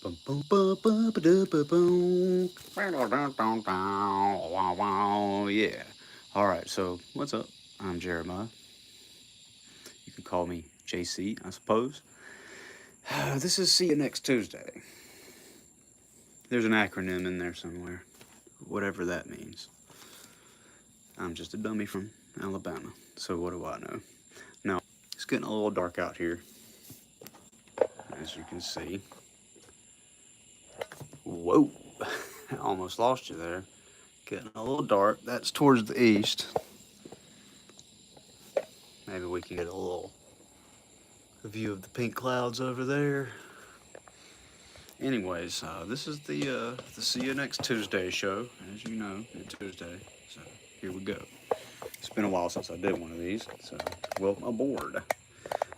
Yeah. All right. So what's up? I'm Jeremiah. You can call me JC, I suppose. This is See You Next Tuesday. There's an acronym in there somewhere, whatever that means. I'm just a dummy from Alabama, so what do I know? Now, it's getting a little dark out here, as you can see. Whoa, I almost lost you there. Getting a little dark. That's towards the east. Maybe we can get a little view of the pink clouds over there. Anyways, this is the See You Next Tuesday show. As you know, it's Tuesday, so here we go. It's been a while since I did one of these, so welcome aboard.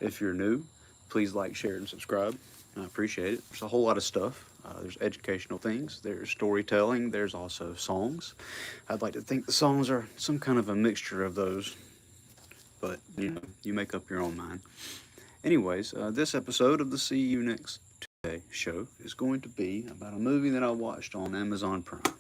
If you're new, please like, share, and subscribe. I appreciate it. There's a whole lot of stuff. There's educational things, there's storytelling, there's also songs. I'd like to think the songs are some kind of a mixture of those, but you make up your own mind. Anyways, this episode of the See You Next Tuesday show is going to be about a movie that I watched on Amazon Prime.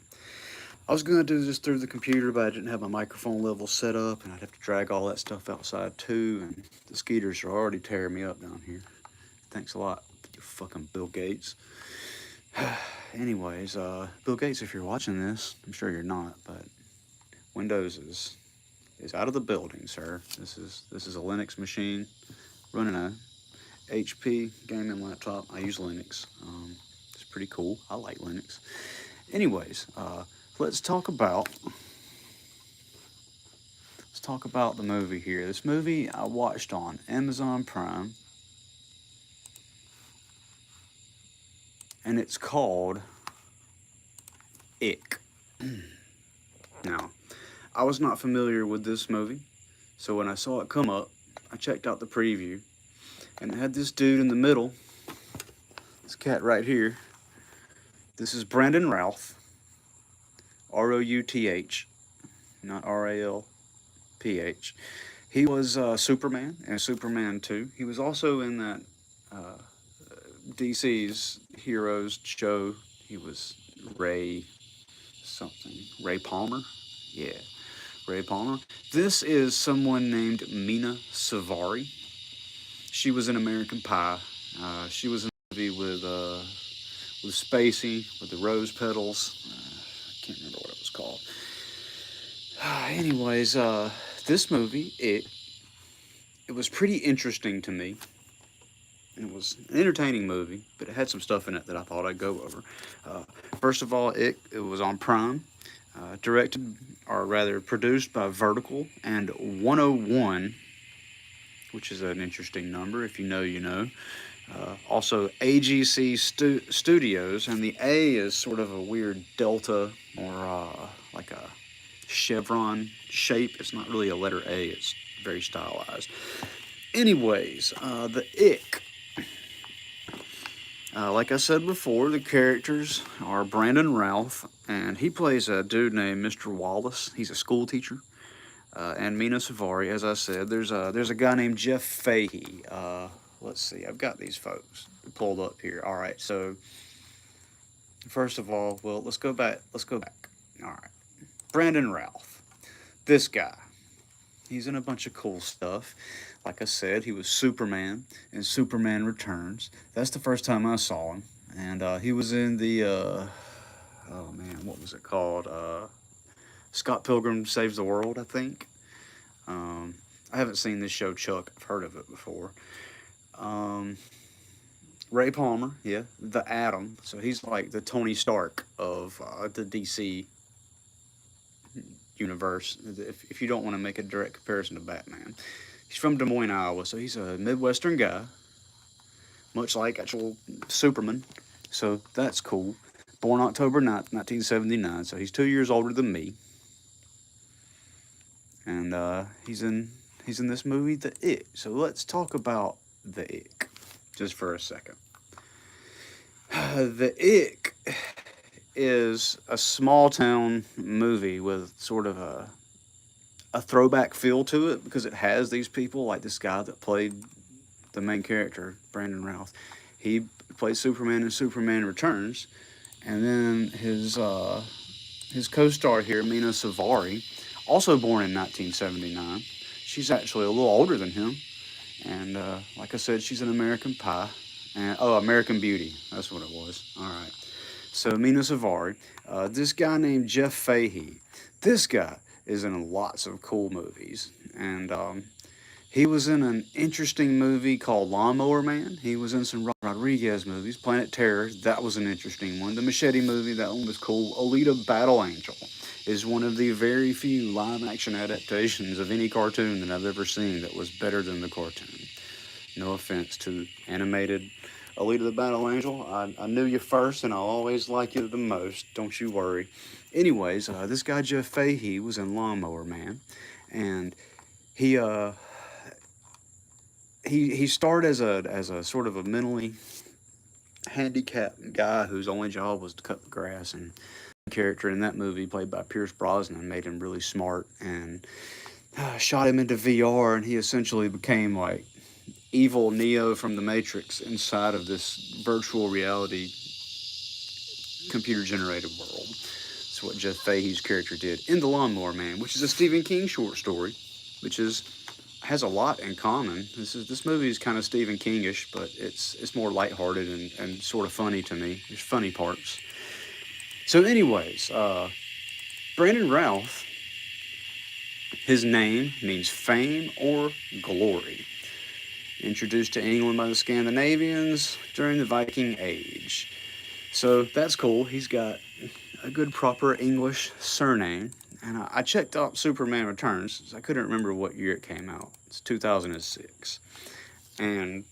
I was going to do this through the computer, but I didn't have my microphone level set up, and I'd have to drag all that stuff outside too, and the skeeters are already tearing me up down here. Thanks a lot, you fucking Bill Gates. Anyways, Bill Gates, if you're watching this, I'm sure you're not, but Windows is out of the building, sir. This is a Linux machine running a HP gaming laptop. I use Linux. It's pretty cool. I like Linux. Anyways, let's talk about the movie here. This movie I watched on Amazon Prime, and it's called ICK. Now, I was not familiar with this movie, so when I saw it come up, I checked out the preview, and it had this dude in the middle, this cat right here. This is Brandon Routh, Routh, not Ralph. He was Superman in Superman 2. He was also in that DC's Heroes show. He was Ray something. Ray Palmer? Yeah, Ray Palmer. This is someone named Mina Savari. She was in American Pie. She was in a movie with Spacey, with the rose petals. I can't remember what it was called. Anyways, this movie, it was pretty interesting to me. It was an entertaining movie, but it had some stuff in it that I thought I'd go over. First of all, it was on Prime, directed, or rather produced by Vertical and 101, which is an interesting number. If you know, you know. Also, AGC Studios, and the A is sort of a weird delta or like a chevron shape. It's not really a letter A, it's very stylized. Anyways, the ICK. Like I said before, the characters are Brandon Routh, and he plays a dude named Mr. Wallace. He's a school teacher. And Mina Savari, as I said, there's a guy named Jeff Fahey. Let's see, I've got these folks pulled up here. All right, so first of all, well, let's go back. All right, Brandon Routh, this guy. He's in a bunch of cool stuff. Like I said, he was Superman in Superman Returns. That's the first time I saw him. And he was in the, oh man, what was it called? Scott Pilgrim Saves the World, I think. I haven't seen this show, Chuck. I've heard of it before. Ray Palmer, yeah, the Atom. So he's like the Tony Stark of the DC universe, if you don't want to make a direct comparison to Batman. He's from Des Moines, Iowa, so he's a Midwestern guy, much like actual Superman. So that's cool. Born October 9th, 1979, so he's 2 years older than me. And he's in this movie, The ICK. So let's talk about The ICK just for a second. The ICK is a small town movie with sort of a throwback feel to it, because it has these people like this guy that played the main character, Brandon Routh. He He played Superman in Superman Returns. And then his co-star here, Mina Savari, also born in 1979. She's actually a little older than him. And like I said, she's an American Pie. And, oh, American Beauty. That's what it was. All right. So Mina Savari. This guy named Jeff Fahey. This guy is in lots of cool movies. And he was in an interesting movie called Lawnmower Man. He was in some Rodriguez movies. Planet Terror, that was an interesting one. The Machete movie, that one was cool. Alita Battle Angel is one of the very few live action adaptations of any cartoon that I've ever seen that was better than the cartoon. No offense to animated Alita the Battle Angel. I knew you first and I'll always like you the most. Don't you worry. Anyways, this guy Jeff Fahey was in Lawnmower Man. And he he starred as a sort of a mentally handicapped guy whose only job was to cut the grass, and the character in that movie played by Pierce Brosnan made him really smart and shot him into VR, and he essentially became like evil Neo from the Matrix inside of this virtual reality computer generated world. That's what Jeff Fahey's character did in The Lawnmower Man, which is a Stephen King short story, which has a lot in common. This movie is kind of Stephen Kingish, but it's more lighthearted and sort of funny to me. There's funny parts. So, anyways, Brandon Routh, his name means fame or glory. Introduced to England by the Scandinavians during the Viking Age. So that's cool. He's got a good proper English surname. And I checked out Superman Returns. I couldn't remember what year it came out. It's 2006. And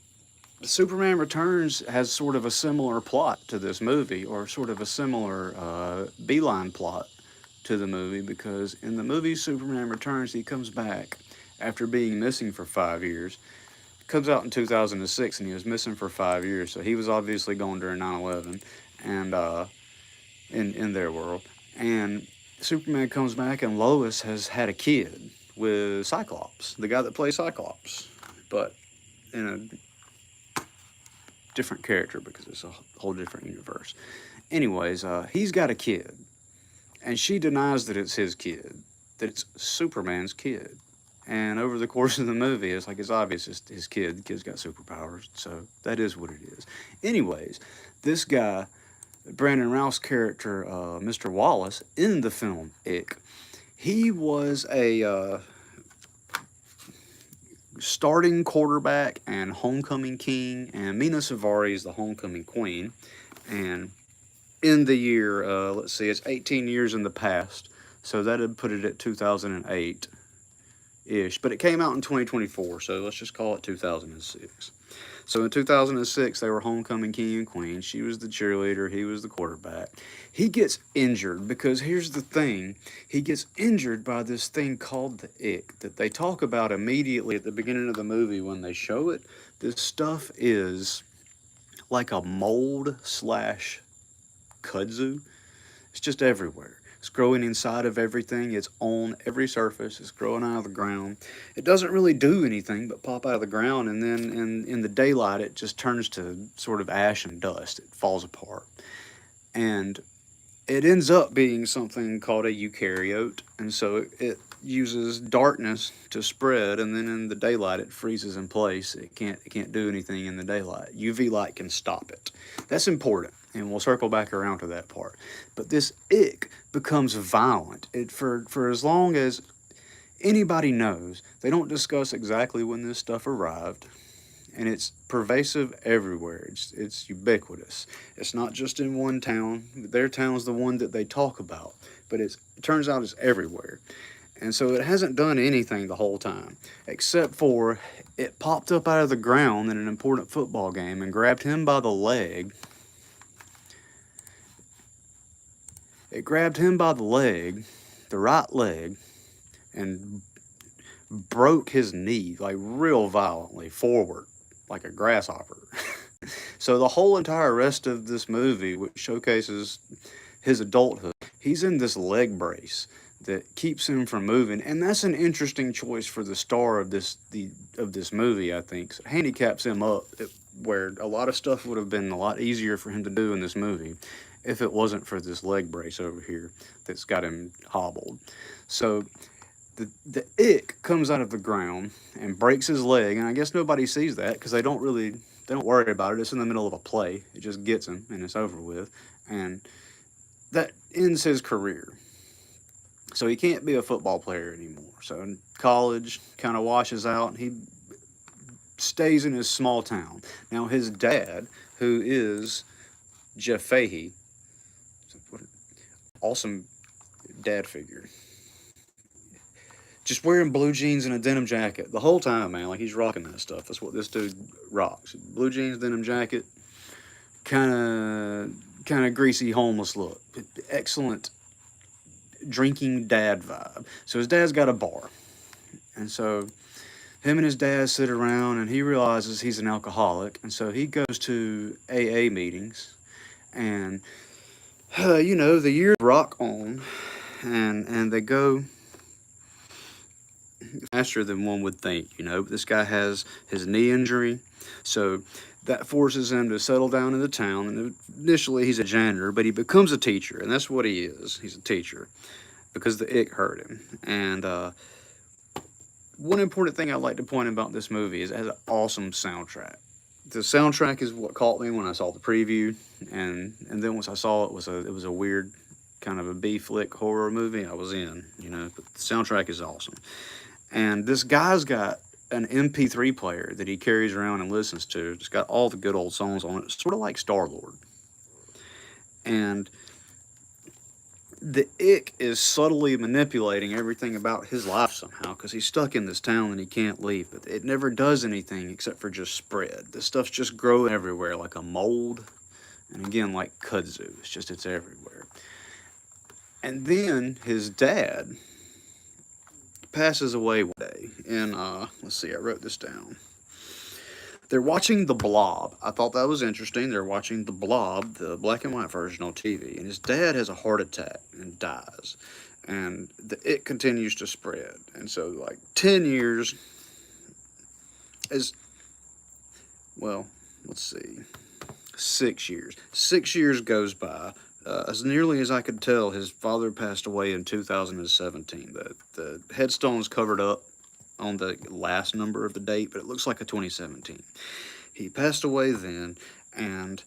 Superman Returns has sort of a similar plot to this movie, or sort of a similar beeline plot to the movie, because in the movie Superman Returns, he comes back after being missing for 5 years. It comes out in 2006, and he was missing for 5 years, so he was obviously gone during 9/11, and in their world. And Superman comes back, and Lois has had a kid with Cyclops, the guy that plays Cyclops, but in a different character because it's a whole different universe. Anyways, he's got a kid, and she denies that it's his kid, that it's Superman's kid. And over the course of the movie, it's like it's obvious it's his kid. The kid's got superpowers, so that is what it is. Anyways, this guy, Brandon Routh's character, Mr. Wallace, in the film ICK, he was a starting quarterback and homecoming king, and Mina Savari is the homecoming queen. And in the year, let's see, it's 18 years in the past, so that would put it at 2008-ish, but it came out in 2024, so let's just call it 2006. So in 2006, they were homecoming king and queen. She was the cheerleader. He was the quarterback. He gets injured because here's the thing. He gets injured by this thing called the ICK that they talk about immediately at the beginning of the movie when they show it. This stuff is like a mold slash kudzu. It's just everywhere. It's growing inside of everything. It's on every surface. It's growing out of the ground. It doesn't really do anything but pop out of the ground, and then in the daylight, it just turns to sort of ash and dust. It falls apart. And it ends up being something called a eukaryote, and so it uses darkness to spread, and then in the daylight, it freezes in place. It can't do anything in the daylight. UV light can stop it. That's important. And we'll circle back around to that part. But this ICK becomes violent. For as long as anybody knows, they don't discuss exactly when this stuff arrived. And it's pervasive everywhere. It's ubiquitous. It's not just in one town. Their town's the one that they talk about. But it turns out it's everywhere. And so it hasn't done anything the whole time, except for it popped up out of the ground in an important football game and grabbed him by the leg. It grabbed him by the leg, the right leg, and broke his knee, like real violently, forward, like a grasshopper. So the whole entire rest of this movie, which showcases his adulthood, he's in this leg brace that keeps him from moving, and that's an interesting choice for the star of this movie, I think. So it handicaps him up where a lot of stuff would have been a lot easier for him to do in this movie if it wasn't for this leg brace over here that's got him hobbled. So the ick comes out of the ground and breaks his leg, and I guess nobody sees that because they don't worry about it. It's in the middle of a play. It just gets him and it's over with, and that ends his career. So he can't be a football player anymore. So in college, kind of washes out, and he stays in his small town. Now his dad, who is Jeff Fahey, awesome dad figure, just wearing blue jeans and a denim jacket the whole time, man. Like he's rocking that stuff. That's what this dude rocks. Blue jeans, denim jacket, kind of greasy homeless look. Excellent drinking dad vibe. So his dad's got a bar, and so him and his dad sit around, and he realizes he's an alcoholic, and so he goes to AA meetings, and the years rock on, and they go faster than one would think. This guy has his knee injury, so that forces him to settle down in the town. And initially, he's a janitor, but he becomes a teacher, and that's what he is. He's a teacher because the ick hurt him. And one important thing I'd like to point about this movie is it has an awesome soundtrack. The soundtrack is what caught me when I saw the preview, and then once I saw it was a weird kind of a B flick horror movie. I was in, but the soundtrack is awesome. And this guy's got an MP3 player that he carries around and listens to. It's got all the good old songs on it. It's sort of like Star-Lord. And the ick is subtly manipulating everything about his life somehow because he's stuck in this town and he can't leave. But it never does anything except for just spread. This stuff's just growing everywhere like a mold. And again, like kudzu. It's everywhere. And then his dad passes away one day. And let's see, I wrote this down. They're watching The Blob. I thought that was interesting. They're watching The Blob, the black and white version on TV. And his dad has a heart attack and dies. And it continues to spread. And so, like, 10 years is, well, let's see, 6 years. 6 years goes by. As nearly as I could tell, his father passed away in 2017. The headstone's covered up on the last number of the date, but it looks like a 2017. He passed away then, and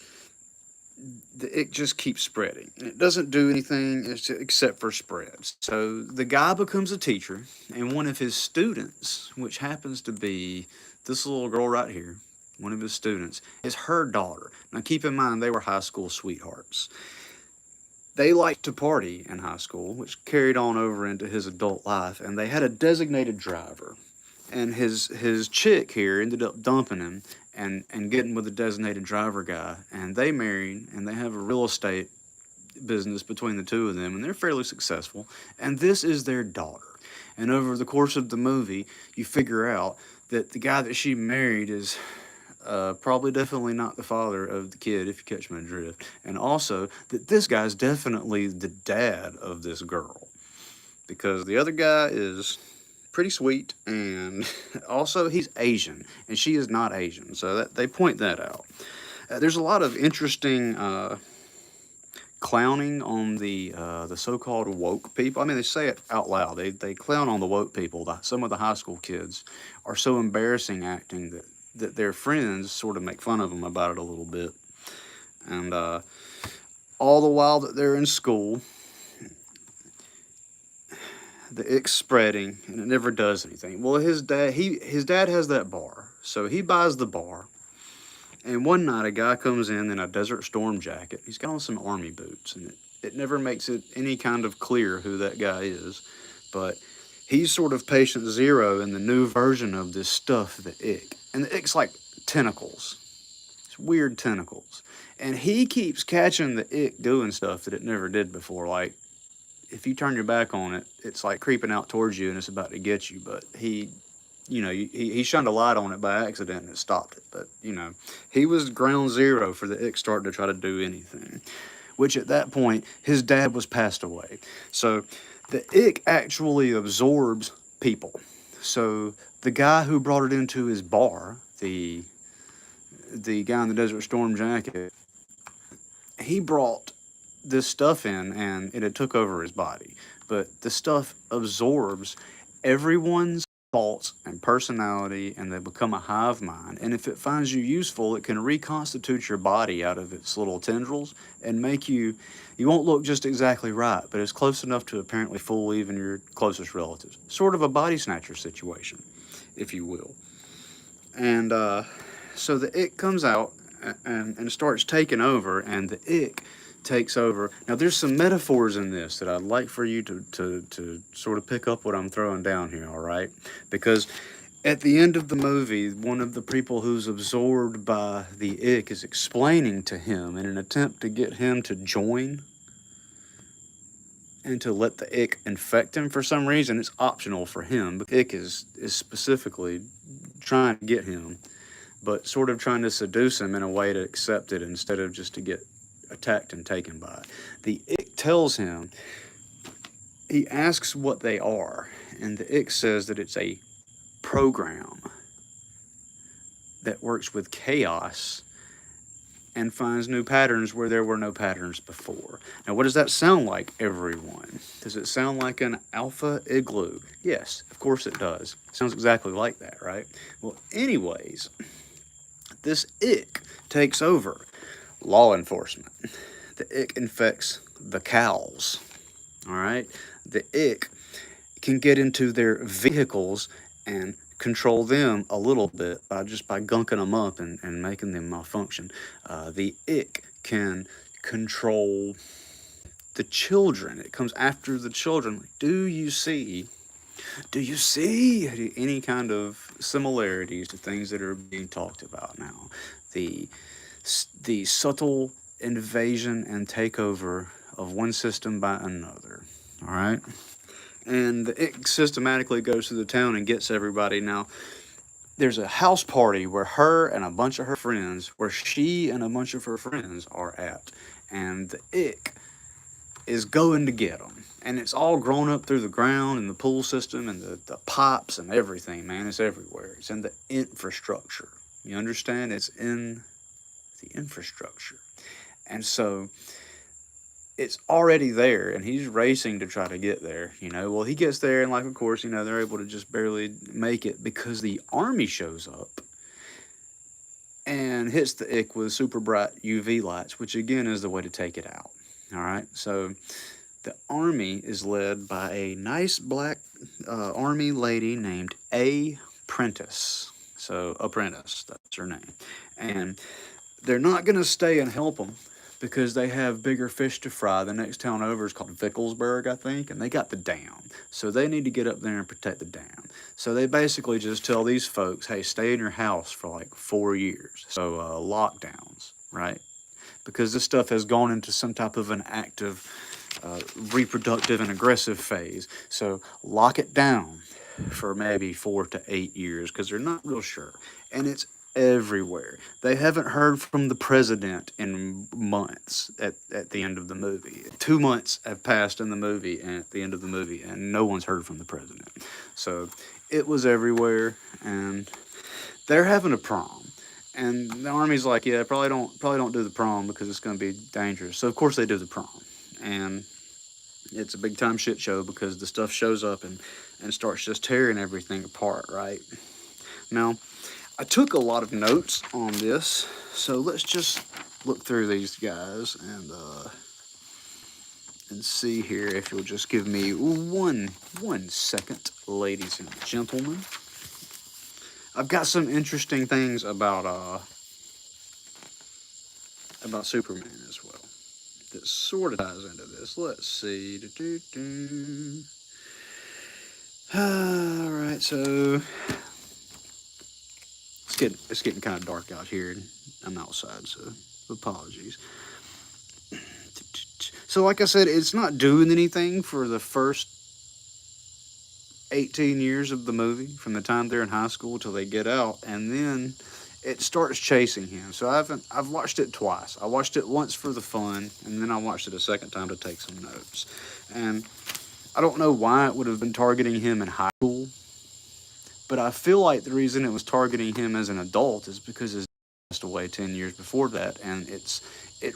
it just keeps spreading. It doesn't do anything except for spreads. So the guy becomes a teacher, and one of his students, which happens to be this little girl right here, one of his students, is her daughter. Now keep in mind, they were high school sweethearts. They liked to party in high school, which carried on over into his adult life, and they had a designated driver. And his chick here ended up dumping him and getting with the designated driver guy, and they married, and they have a real estate business between the two of them, and they're fairly successful. And this is their daughter. And over the course of the movie, you figure out that the guy that she married is probably definitely not the father of the kid, if you catch my drift. And also that this guy's definitely the dad of this girl, because the other guy is pretty sweet, and also he's Asian, and she is not Asian, so that they point that out. There's a lot of interesting clowning on the so-called woke people. I mean, they say it out loud. They clown on the woke people. Some of the high school kids are so embarrassing acting that their friends sort of make fun of them about it a little bit. And all the while that they're in school, the ick's spreading, and it never does anything. Well, his dad has that bar, so he buys the bar. And one night, a guy comes in a Desert Storm jacket. He's got on some army boots, and it never makes it any kind of clear who that guy is. But he's sort of patient zero in the new version of this stuff, the ick. And the ick's like tentacles. It's weird tentacles. And he keeps catching the ick doing stuff that it never did before. Like, if you turn your back on it, it's like creeping out towards you and it's about to get you. But he shined a light on it by accident and it stopped it. But, he was ground zero for the ick starting to try to do anything. Which at that point, his dad was passed away. So the ick actually absorbs people. So the guy who brought it into his bar, the the guy in the Desert Storm jacket, he brought this stuff in and it had took over his body. But the stuff absorbs everyone's thoughts and personality and they become a hive mind. And if it finds you useful, it can reconstitute your body out of its little tendrils and make you, you won't look just exactly right, but it's close enough to apparently fool even your closest relatives. Sort of a body snatcher situation, if you will. And so the ick comes out and starts taking over, and the ick takes over. Now, there's some metaphors in this that I'd like for you to sort of pick up what I'm throwing down here, all right? Because at the end of the movie, one of the people who's absorbed by the ick is explaining to him in an attempt to get him to join and to let the ick infect him. For some reason, it's optional for him, but ick is specifically trying to get him, but sort of trying to seduce him in a way to accept it instead of just to get attacked and taken by it. The ick tells him, he asks what they are, and the ick says that it's a program that works with chaos and finds new patterns where there were no patterns before. Now, what does that sound like, everyone? Does it sound like an alpha igloo? Yes, of course it does. It sounds exactly like that, right? Well, anyways, this ick takes over law enforcement. The ick infects the cows, all right? The ick can get into their vehicles and control them a little bit by gunking them up and making them malfunction. The ick can control the children. It comes after the children. Like, do you see any kind of similarities to things that are being talked about now? The subtle invasion and takeover of one system by another, all right? And it systematically goes through the town and gets everybody. Now, there's a house party where her and a bunch of her friends, where she and a bunch of her friends are at. And the ick is going to get them. And it's all grown up through the ground and the pool system and the pipes and everything, man. It's everywhere. It's in the infrastructure. You understand? It's in the infrastructure. And so it's already there, and he's racing to try to get there, you know. Well, he gets there, and like, of course, you know, they're able to just barely make it because the army shows up and hits the ick with super bright UV lights, which again is the way to take it out. All right, so the army is led by a nice black army lady named Apprentice. So Apprentice, that's her name, and they're not going to stay and help them because they have bigger fish to fry. The next town over is called Vickelsburg, I think, and they got the dam. So they need to get up there and protect the dam. So they basically just tell these folks, hey, stay in your house for like 4 years. So lockdowns, right? Because this stuff has gone into some type of an active, reproductive and aggressive phase. So lock it down for maybe 4 to 8 years because they're not real sure. And it's everywhere. They haven't heard from the president in months at the end of the movie. 2 months have passed in the movie and at the end of the movie, and no one's heard from the president. So it was everywhere, and they're having a prom. And the army's like, yeah, probably don't do the prom because it's going to be dangerous. So of course they do the prom, and it's a big time shit show because the stuff shows up and starts just tearing everything apart, right? Now, I took a lot of notes on this, so let's just look through these guys and see here if you'll just give me one second, ladies and gentlemen. I've got some interesting things about Superman as well that sort of ties into this. Let's see. All right, so it's getting kind of dark out here, and I'm outside, so apologies. So like I said, it's not doing anything for the first 18 years of the movie, from the time they're in high school till they get out, and then it starts chasing him. So I've watched it twice. I watched it once for the fun, and then I watched it a second time to take some notes. And I don't know why it would have been targeting him in high school, but I feel like the reason it was targeting him as an adult is because his away 10 years before that, and it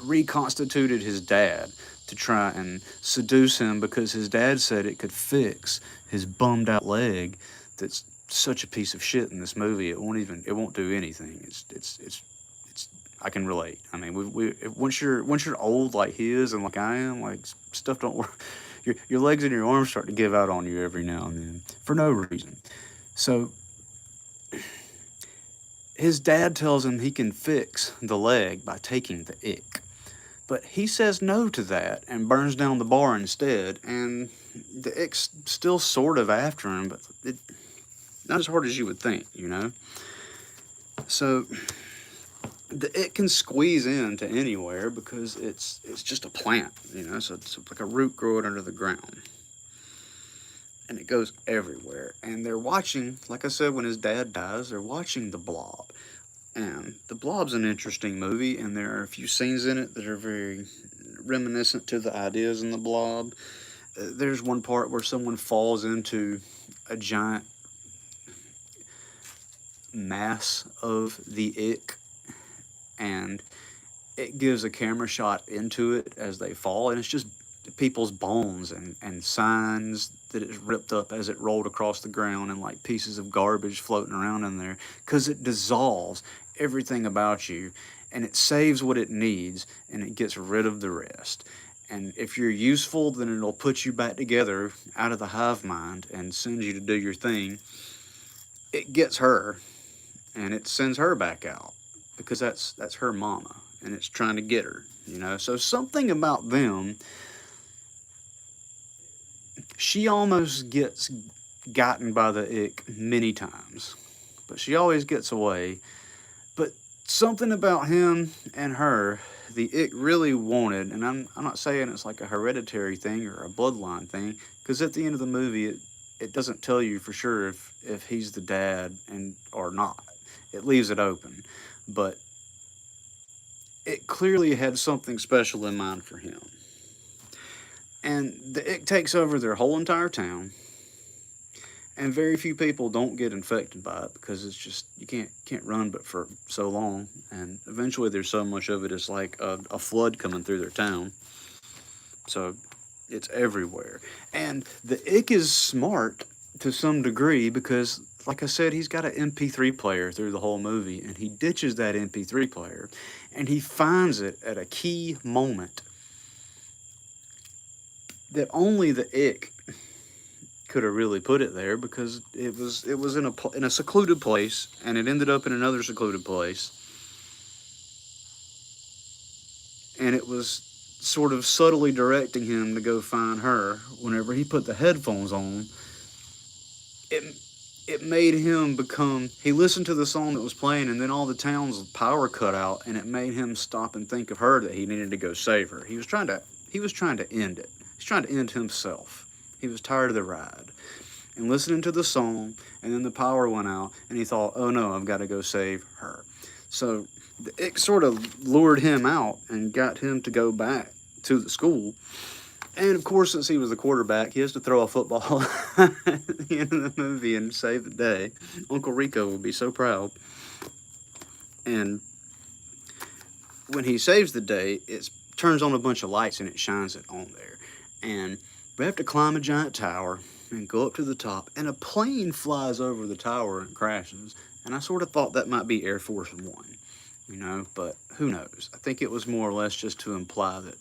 reconstituted his dad to try and seduce him because his dad said it could fix his bummed out leg that's such a piece of shit in this movie. It won't do anything. It's I can relate. I mean, once you're old like he is and like I am, like stuff don't work. Your legs and your arms start to give out on you every now and then for no reason. So his dad tells him he can fix the leg by taking the ick. But he says no to that and burns down the bar instead. And the ick's still sort of after him, but not as hard as you would think, you know? So it can squeeze into anywhere because it's just a plant, you know? So it's like a root growing under the ground. And it goes everywhere. And they're watching, like I said, when his dad dies, they're watching The Blob. And The Blob's an interesting movie, and there are a few scenes in it that are very reminiscent to the ideas in The Blob. There's one part where someone falls into a giant mass of the ick, and it gives a camera shot into it as they fall, and it's just people's bones and signs that it's ripped up as it rolled across the ground, and like pieces of garbage floating around in there, because it dissolves everything about you and it saves what it needs and it gets rid of the rest. And if you're useful, then it'll put you back together out of the hive mind and send you to do your thing. It gets her and it sends her back out because that's her mama and it's trying to get her, you know. So something about them, she almost gets gotten by the ick many times, but she always gets away. But something about him and her, the ick really wanted, and I'm not saying it's like a hereditary thing or a bloodline thing, because at the end of the movie, it doesn't tell you for sure if he's the dad and or not. It leaves it open, but it clearly had something special in mind for him. And the ick takes over their whole entire town, and very few people don't get infected by it because it's just you can't run but for so long, and eventually there's so much of it it's like a flood coming through their town. So it's everywhere, and the ick is smart to some degree because, like I said, he's got an MP3 player through the whole movie, and he ditches that MP3 player, and he finds it at a key moment that only the ick could have really put it there, because it was in a secluded place, and it ended up in another secluded place, and it was sort of subtly directing him to go find her. Whenever he put the headphones on, it made him become, he listened to the song that was playing, and then all the town's power cut out, and it made him stop and think of her, that he needed to go save her. He was trying to end it. He's trying to end himself. He was tired of the ride and listening to the song, and then the power went out, and he thought, oh no, I've got to go save her. So it sort of lured him out and got him to go back to the school. And of course, since he was the quarterback, he has to throw a football at the end of the movie and save the day. Uncle Rico will be so proud. And when he saves the day, it turns on a bunch of lights and it shines it on there. And we have to climb a giant tower and go up to the top, and a plane flies over the tower and crashes. And I sort of thought that might be Air Force One, you know, but who knows? I think it was more or less just to imply that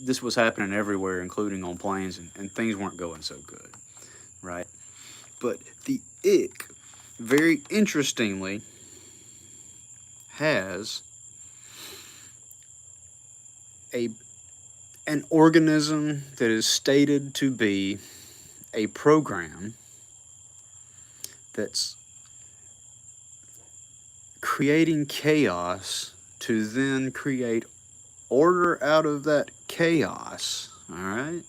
this was happening everywhere, including on planes, and things weren't going so good, right? But the ick, very interestingly, has an organism that is stated to be a program that's creating chaos to then create order out of that chaos, all right?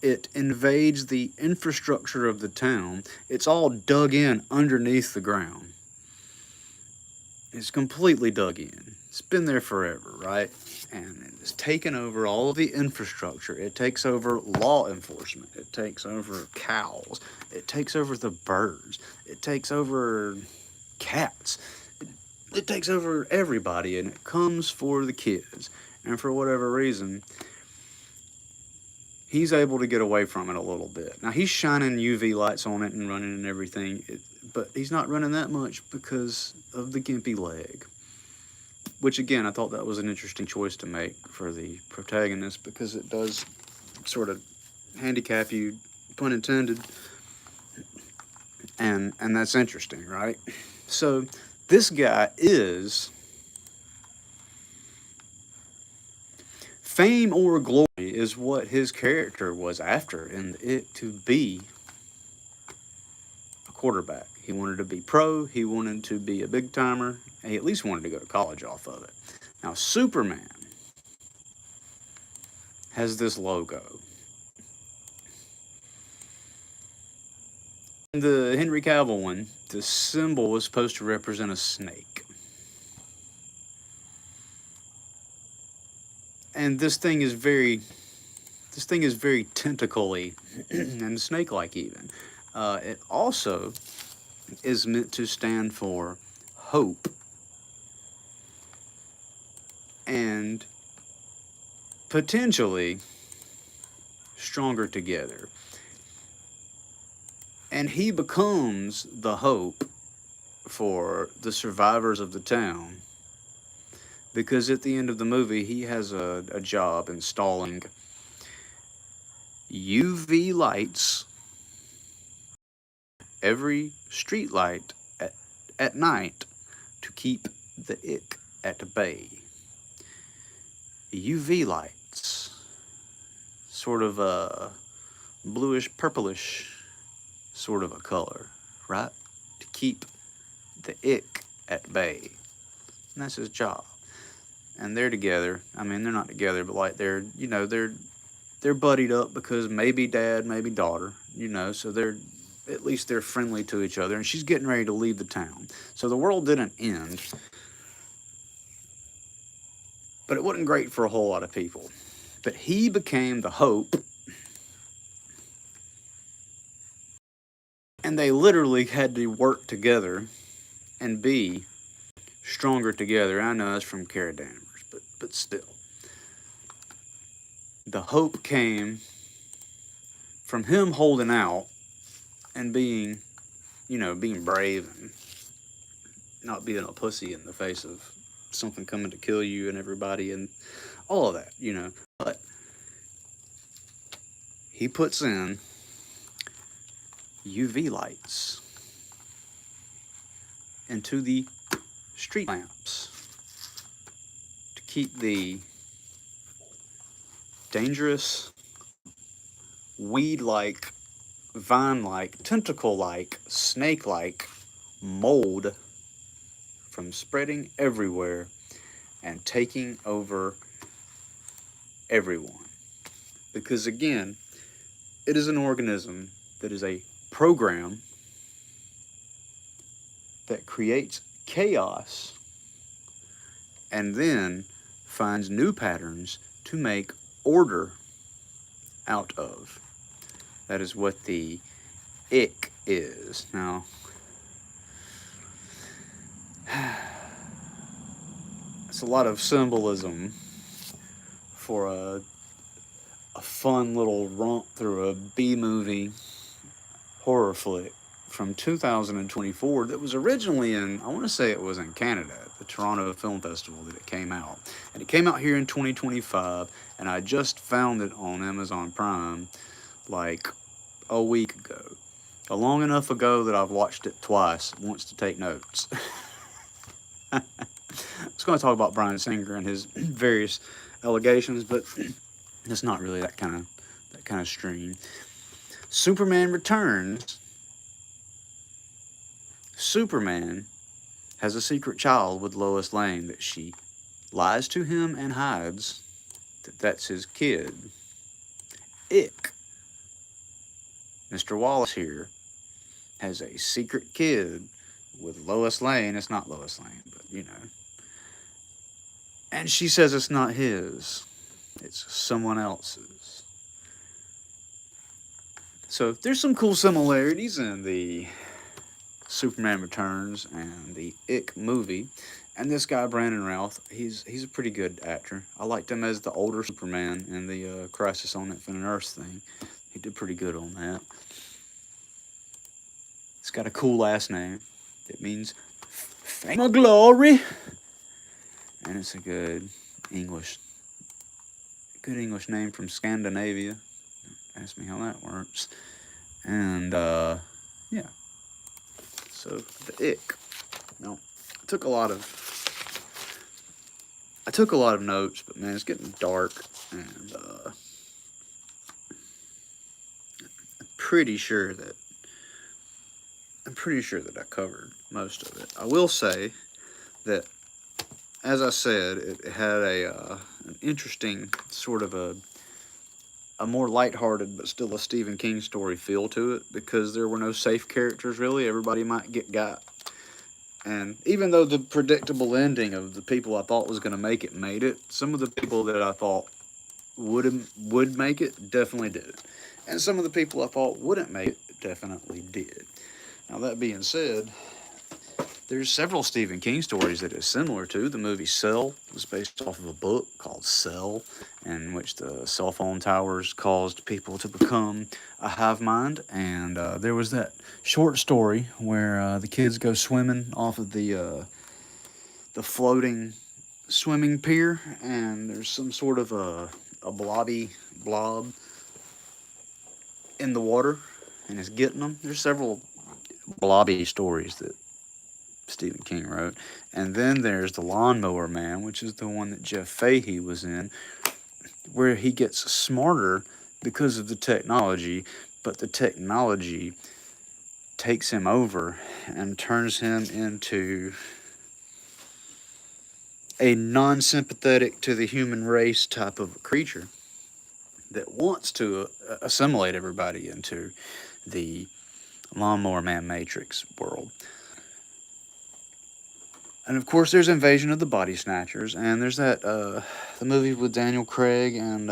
It invades the infrastructure of the town. It's all dug in underneath the ground. It's completely dug in. It's been there forever, right? And it's taken over all of the infrastructure. It takes over law enforcement. It takes over cows. It takes over the birds. It takes over cats. it takes over everybody, and it comes for the kids. And for whatever reason, he's able to get away from it a little bit. Now, he's shining UV lights on it and running and everything, but he's not running that much because of the gimpy leg. Which, again, I thought that was an interesting choice to make for the protagonist, because it does sort of handicap you, pun intended, and that's interesting, right? So this guy is fame or glory is what his character was after in it, to be a quarterback. He wanted to be pro, he wanted to be a big timer, and he at least wanted to go to college off of it. Now, Superman has this logo. The Henry Cavill one, the symbol was supposed to represent a snake. And this thing is very tentacly and snake-like even. It also is meant to stand for hope and potentially stronger together. And he becomes the hope for the survivors of the town, because at the end of the movie, he has a job installing UV lights every street light at night to keep the ick at bay. UV lights, sort of a bluish purplish sort of a color, right? To keep the ick at bay. And that's his job. And they're together. I mean, they're not together, but like they're buddied up because maybe dad, maybe daughter, so at least they're friendly to each other, and she's getting ready to leave the town. So the world didn't end, but it wasn't great for a whole lot of people. But he became the hope, and they literally had to work together and be stronger together. I know that's from Cara Danvers, but still. The hope came from him holding out and being brave and not being a pussy in the face of something coming to kill you and everybody and all of that, But he puts in UV lights into the street lamps to keep the dangerous weed-like, vine-like, tentacle-like, snake-like mold from spreading everywhere and taking over everyone. Because again, it is an organism that is a program that creates chaos and then finds new patterns to make order out of. That is what the ick is. Now, it's a lot of symbolism for a fun little romp through a B-movie horror flick from 2024 that was originally I want to say it was in Canada, at the Toronto Film Festival that it came out. And it came out here in 2025, and I just found it on Amazon Prime like a week ago. Long enough ago that I've watched it twice, once to take notes. I was going to talk about Bryan Singer and his various allegations, but it's not really that kind of stream. Superman Returns. Superman has a secret child with Lois Lane that she lies to him and hides that that's his kid. Ick. Mr. Wallace here has a secret kid with Lois Lane. It's not Lois Lane, but And she says it's not his. It's someone else's. So there's some cool similarities in the Superman Returns and the ICK movie. And this guy Brandon Routh, he's a pretty good actor. I liked him as the older Superman in the Crisis on Infinite Earths thing. He did pretty good on that. He's got a cool last name. It means fame or glory, and it's a English, good English name from Scandinavia. Ask me how that works. And yeah. So the ick. Now, I took a lot of notes, but man, it's getting dark, and I'm pretty sure that I covered most of it. I will say that, as I said, it had an interesting sort of a more lighthearted but still a Stephen King story feel to it, because there were no safe characters really. Everybody might get got. And even though the predictable ending of the people I thought was going to make it made it, some of the people that I thought would make it definitely did. And some of the people I thought wouldn't make it definitely did. Now, that being said, there's several Stephen King stories that is similar to. The movie Cell was based off of a book called Cell, in which the cell phone towers caused people to become a hive mind. And there was that short story where the kids go swimming off of the floating swimming pier, and there's some sort of a blob in the water, and it's getting them. There's several blobby stories that Stephen King wrote. And then there's The Lawnmower Man, which is the one that Jeff Fahey was in, where he gets smarter because of the technology, but the technology takes him over and turns him into a non-sympathetic to the human race type of a creature that wants to assimilate everybody into the Lawnmower Man Matrix world. And of course, there's Invasion of the Body Snatchers, and there's that the movie with Daniel Craig and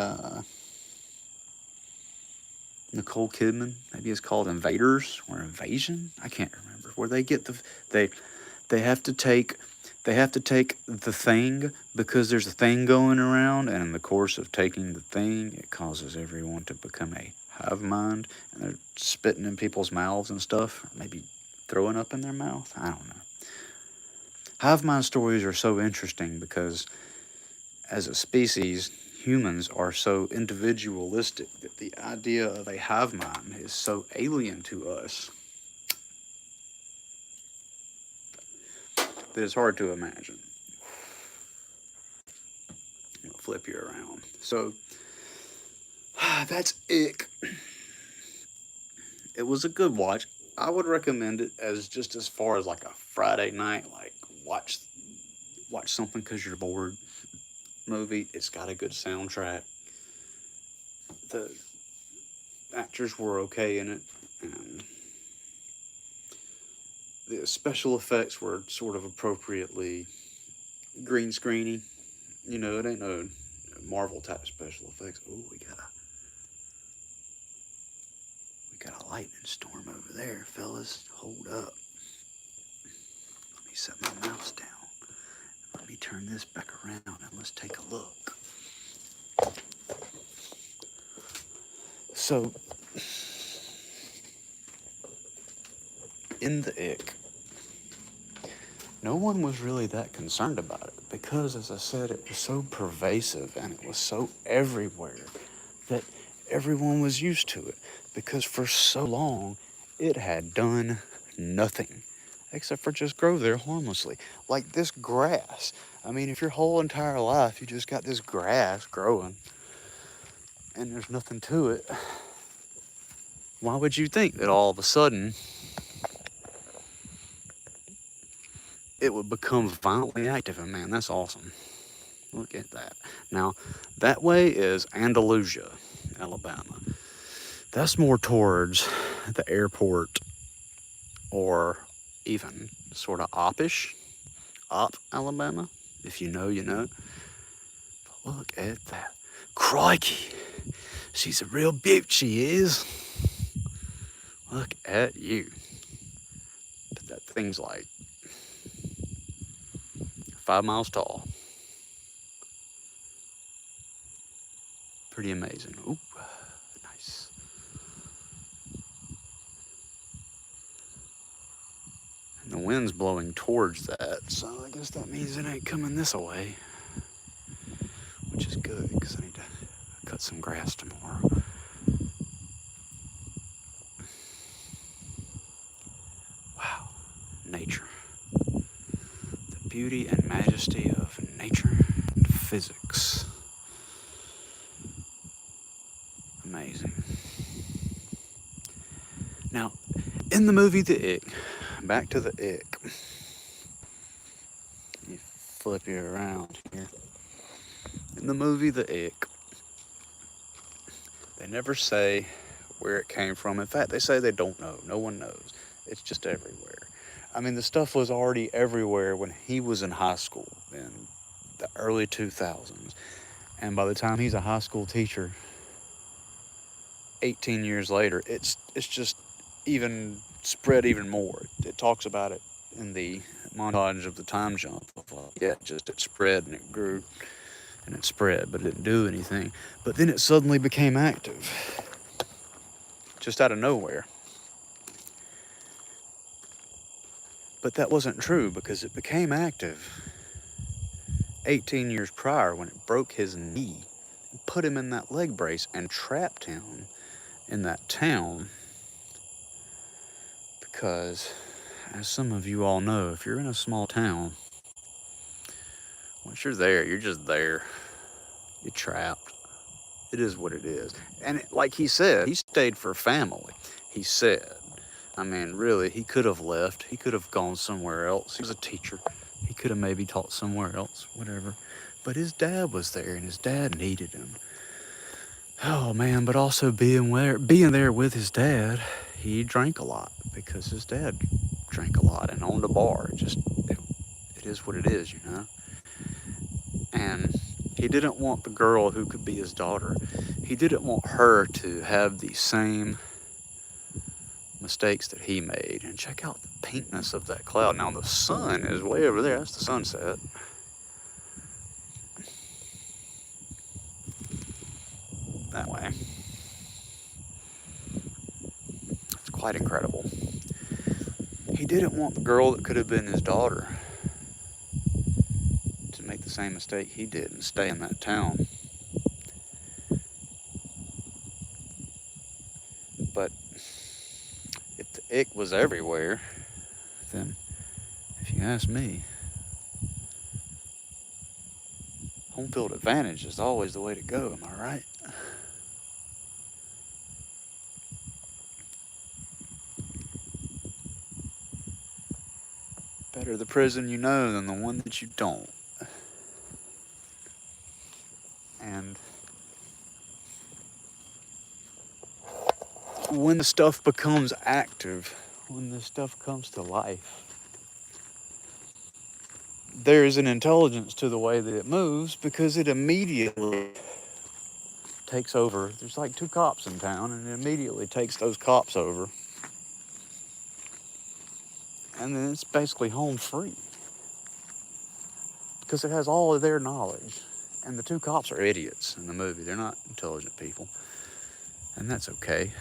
Nicole Kidman. Maybe it's called Invaders or Invasion. I can't remember. Where they get they have to take the thing, because there's a thing going around, and in the course of taking the thing, it causes everyone to become a hive mind, and they're spitting in people's mouths and stuff, or maybe throwing up in their mouth. I don't know. Hive mind stories are so interesting because, as a species, humans are so individualistic that the idea of a hive mind is so alien to us that it's hard to imagine. I'll flip you around. So, that's Ick. It was a good watch. I would recommend it as far as like a Friday night, like watch something because you're bored movie. It's got a good soundtrack. The actors were okay in it, and the special effects were sort of appropriately green screeny. You know, it ain't no Marvel type special effects. Oh, we got a lightning storm over there, fellas. Hold up. Let me set my mouse down. Let me turn this back around and let's take a look. So, in the Ick, no one was really that concerned about it because, as I said, it was so pervasive and it was so everywhere that everyone was used to it, because for so long it had done nothing except for just grow there harmlessly. Like this grass. I mean, if your whole entire life you just got this grass growing and there's nothing to it, why would you think that all of a sudden it would become violently active? And man, that's awesome. Look at that. Now, that way is Andalusia, Alabama. That's more towards the airport, or even sort of Opp-ish. Opp, Alabama. If you know, you know. But look at that. Crikey. She's a real beaut, she is. Look at you. Put that thing's like 5 miles tall. Pretty amazing. Ooh, nice. And the wind's blowing towards that, so I guess that means it ain't coming this way, which is good because I need to cut some grass tomorrow. Wow, nature. The beauty and majesty of nature and physics. Amazing. Now, in the movie The Ick, back to The Ick. Let me flip you around here. In the movie The Ick, they never say where it came from. In fact, they say they don't know. No one knows. It's just everywhere. I mean, the stuff was already everywhere when he was in high school in the early 2000s. And by the time he's a high school teacher, 18 years later, it's just even spread even more. It talks about it in the montage of the time jump. Yeah, it spread and it grew and it spread, but it didn't do anything. But then it suddenly became active, just out of nowhere. But that wasn't true because it became active 18 years prior when it broke his knee, put him in that leg brace, and trapped him in that town. Because, as some of you all know, if you're in a small town, once you're there, you're just there. You're trapped. It is what it is. And like he said, he stayed for family. He said, I mean, really, he could have left. He could have gone somewhere else. He was a teacher. He could have maybe taught somewhere else, whatever. But his dad was there, and his dad needed him. Oh, man, but also being there with his dad, he drank a lot because his dad drank a lot and owned a bar. It is what it is, you know? And he didn't want the girl who could be his daughter. He didn't want her to have the same mistakes that he made. And check out the pinkness of that cloud. Now the sun is way over there. That's the sunset. That way. It's quite incredible. He didn't want the girl that could have been his daughter to make the same mistake he did and stay in that town. But if the ick was everywhere, then if you ask me, home field advantage is always the way to go, am I right? Better the prison you know than the one that you don't. And when the stuff becomes active, when the stuff comes to life, there is an intelligence to the way that it moves because it immediately takes over. There's like 2 cops in town, and it immediately takes those cops over. And then it's basically home free because it has all of their knowledge. And the 2 cops are idiots in the movie. They're not intelligent people. And that's okay.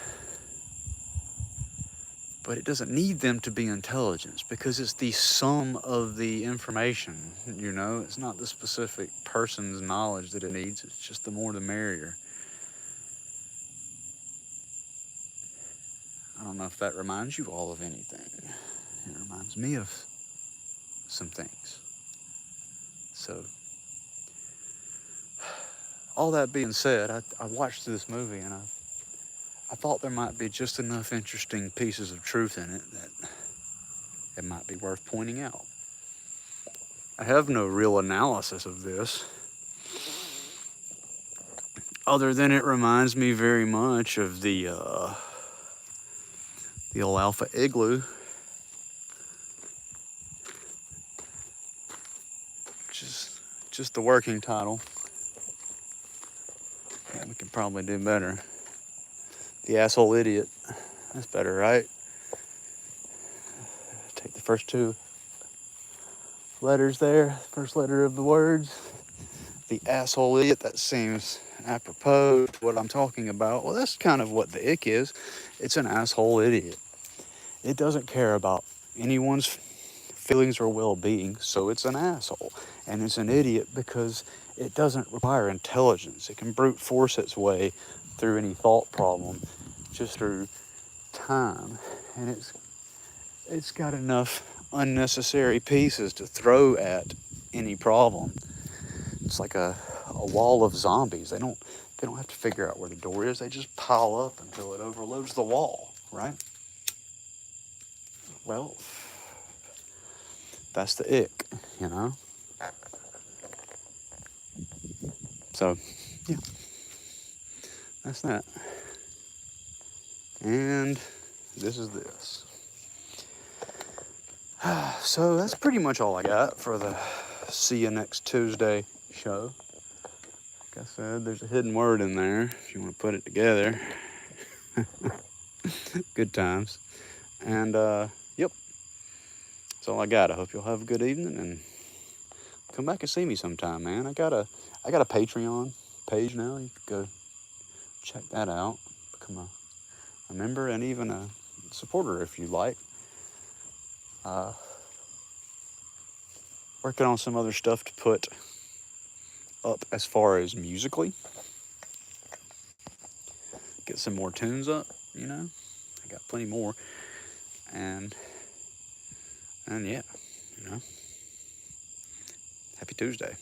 But it doesn't need them to be intelligence because it's the sum of the information, you know? It's not the specific person's knowledge that it needs. It's just the more the merrier. I don't know if that reminds you all of anything. It reminds me of some things. So, all that being said, I watched this movie and I thought there might be just enough interesting pieces of truth in it that it might be worth pointing out. I have no real analysis of this, other than it reminds me very much of the old Alpha Igloo. Just the working title. Yeah, we can probably do better. The Asshole Idiot. That's better, right? Take the first two letters there, first letter of the words. The asshole idiot, that seems apropos to what I'm talking about. Well, that's kind of what the ick is. It's an asshole idiot. It doesn't care about anyone's feelings or well-being, so it's an asshole. And it's an idiot because it doesn't require intelligence. It can brute force its way through any thought problem just through time. And it's got enough unnecessary pieces to throw at any problem. It's like a wall of zombies. They don't have to figure out where the door is. They just pile up until it overloads the wall, right? Well, that's the ick, you know? So, yeah, that's that. And this is this. So that's pretty much all I got for the See You Next Tuesday show. Like I said, there's a hidden word in there if you want to put it together. Good times. And, yep, that's all I got. I hope you'll have a good evening and come back and see me sometime, man. I got a Patreon page now. You can go check that out. Become a member and even a supporter if you like. Working on some other stuff to put up as far as musically. Get some more tunes up, you know. I got plenty more. And yeah, you know. Happy Tuesday.